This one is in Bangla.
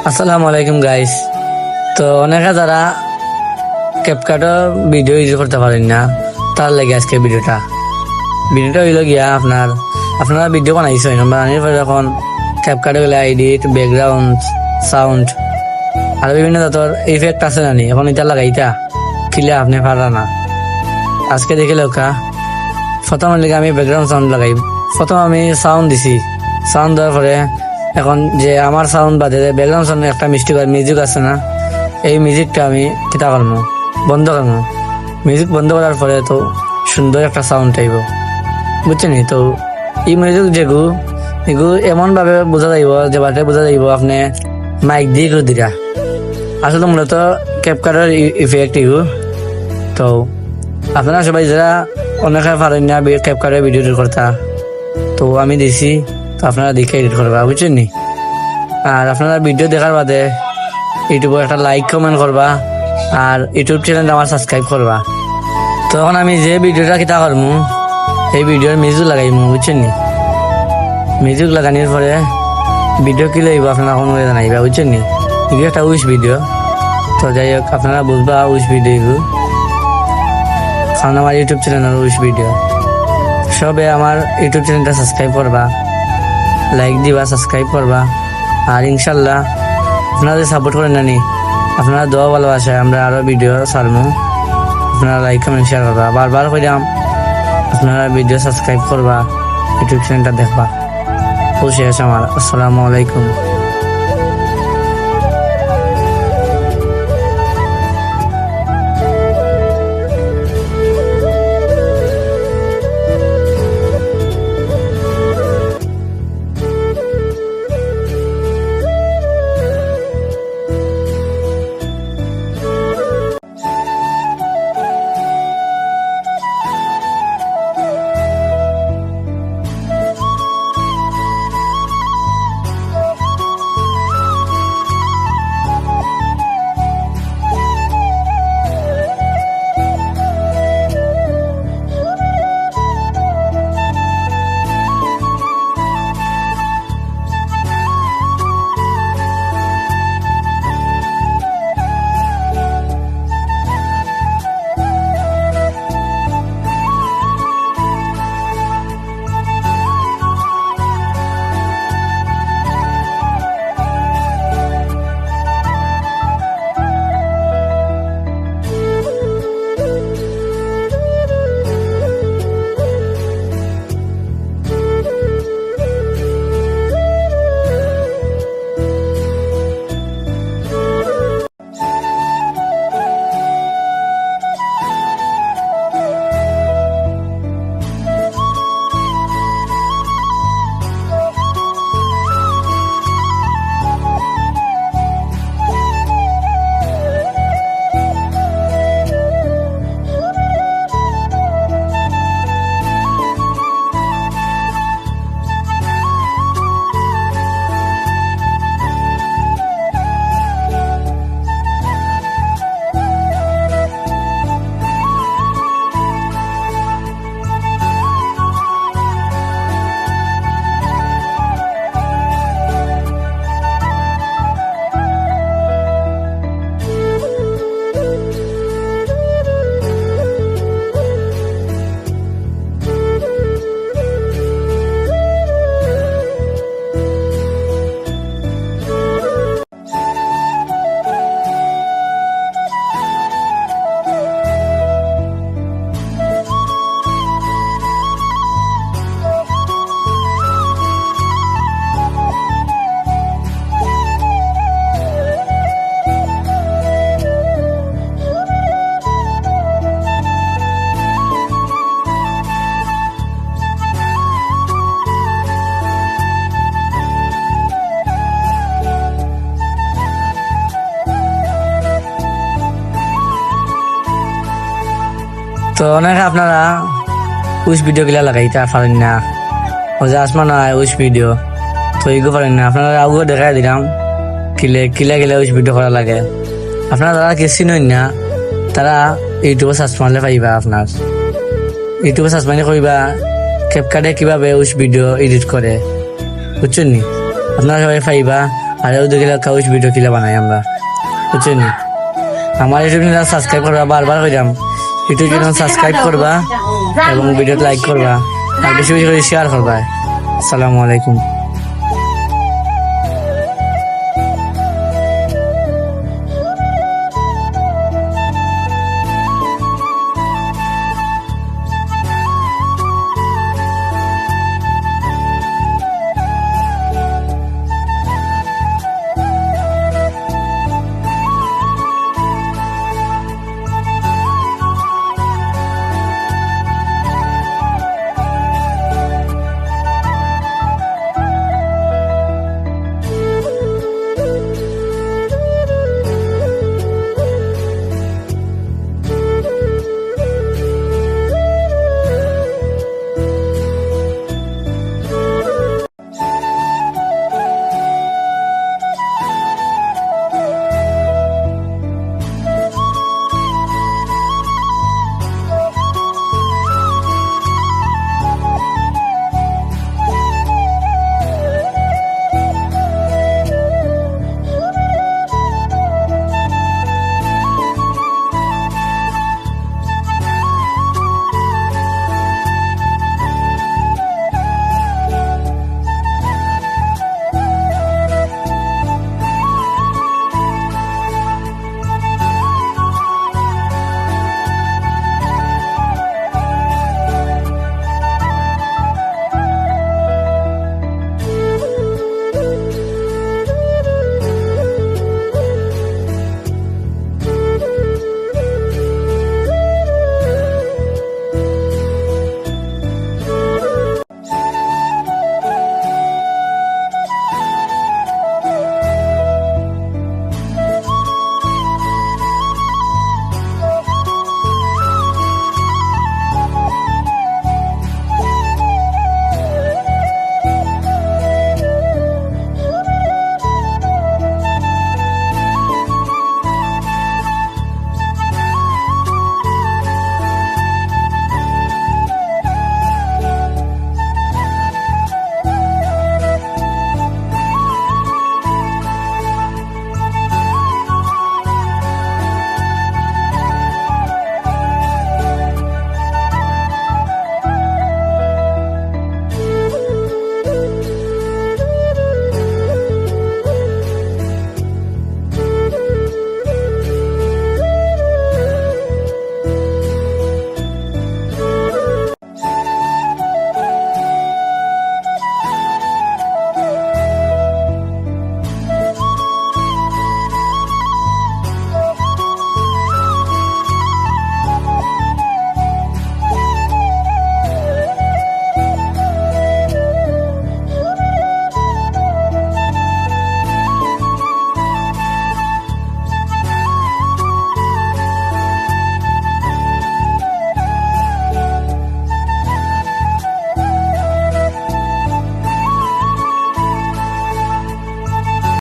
আসসালামু আলাইকুম গাইস। তো অনেকে যারা ক্যাপকাটও ভিডিও ইউজ করতে পারেন না, তার লাগে আজকে ভিডিওটা হইল গিয়া আপনারা ভিডিও বানাইছেন, বানানোর পরে যখন ক্যাপকাটে গেলে এডিট, ব্যাকগ্রাউন্ড, সাউন্ড আর বিভিন্ন জাতর ইফেক্ট আছে নানি, এখন এটা লাগাইতা কিলে আপনি পারা না। আজকে দেখে লোকা প্রথম লিগে আমি ব্যাকগ্রাউন্ড সাউন্ড লাগাই। প্রথম আমি সাউন্ড দিছি, সাউন্ড দেওয়ার পরে এখন যে আমার সাউন্ড বাদে ব্যাকগ্রাউন্ড সাউন্ড একটা মিউজিক আছে না, এই মিউজিকটা আমি কিতা করবো, বন্ধ করবো। মিউজিক বন্ধ করার পরে তো সুন্দর একটা সাউন্ড আইব, বুঝছেন? তো এই মিউজিক এগু এমন ভাবে বোঝা যাইব, যে বাটে বোঝা যাইব আপনি মাইক দিয়ে করে দিরা। আসলে মূলত ক্যাপকাটের ইফেক্ট এগু। তো আপনারা সবাই যারা অনেকে পারেন না ক্যাপকাটের ভিডিও এডিট করতা, তো আমি দিছি, তো আপনারা দেখে এডিট করবা, বুঝছেন নি? আর আপনারা ভিডিও দেখার বাদে ইউটিউবে একটা লাইক কমেন্ট করবা, আর ইউটিউব চ্যানেলটা আমার সাবস্ক্রাইব করবা। তো এখন আমি যে ভিডিওটা কিতা করবো, এই ভিডিওর মিউজিক লাগাইমু, বুঝছেন নি? মিউজিক লাগানোর পরে ভিডিও কি লইব আপনারা কোনো জানাইবা, বুঝছেন নি? এগুলো একটা উইশ ভিডিও। তো যাই হোক, আপনারা বুঝবা উইশ ভিডিও এগুলো, কারণ আমার ইউটিউব চ্যানেলের উইশ ভিডিও। সবে আমার ইউটিউব চ্যানেলটা সাবস্ক্রাইব করবা, লাইক দিবা, সাবস্ক্রাইব করবা। আর ইনশাল্লাহ আপনারা যে সাপোর্ট করেন নানি, আপনারা দোয়া ভালোবাসায় আমরা আরো ভিডিও ছাড়বো। আপনারা লাইক কমেন্ট শেয়ার করবা, বারবার কইরাম আপনারা ভিডিও সাবস্ক্রাইব করবা, ইউটিউব চ্যানেলটা দেখবা। ও শেষ আমার। আসসালামু আলাইকুম। তো অনেকে আপনারা উইশ ভিডিও গিলা লাগাইতে পারেন না, ও যে আসমান উইশ ভিডিও, তো এগো পারেন না। আপনারা আগে দেখাই দিলাম কিলা উইশ ভিডিও করা লাগে। আপনারা যারা কিছু নই না, তারা ইউটিউবে সার্চ মারলে পাইবা। আপনার ইউটিউবে সার্চ মারলে কইবা ক্যাপকাটে কিভাবে উইশ ভিডিও এডিট করে, বুঝছেন নি? আপনারা সবাই পাইবা। আর ও দেখলে কাউচ ভিডিও কিলা বানাই আমরা, বুঝছেন? আমার ইউটিউব চ্যানেল সাবস্ক্রাইব করবা, বারবার কইরাম ইউটিউব চ্যানেল সাবস্ক্রাইব করবা এবং ভিডিও লাইক করবা আর বেশি বেশি করে শেয়ার করবা। আসসালামু আলাইকুম।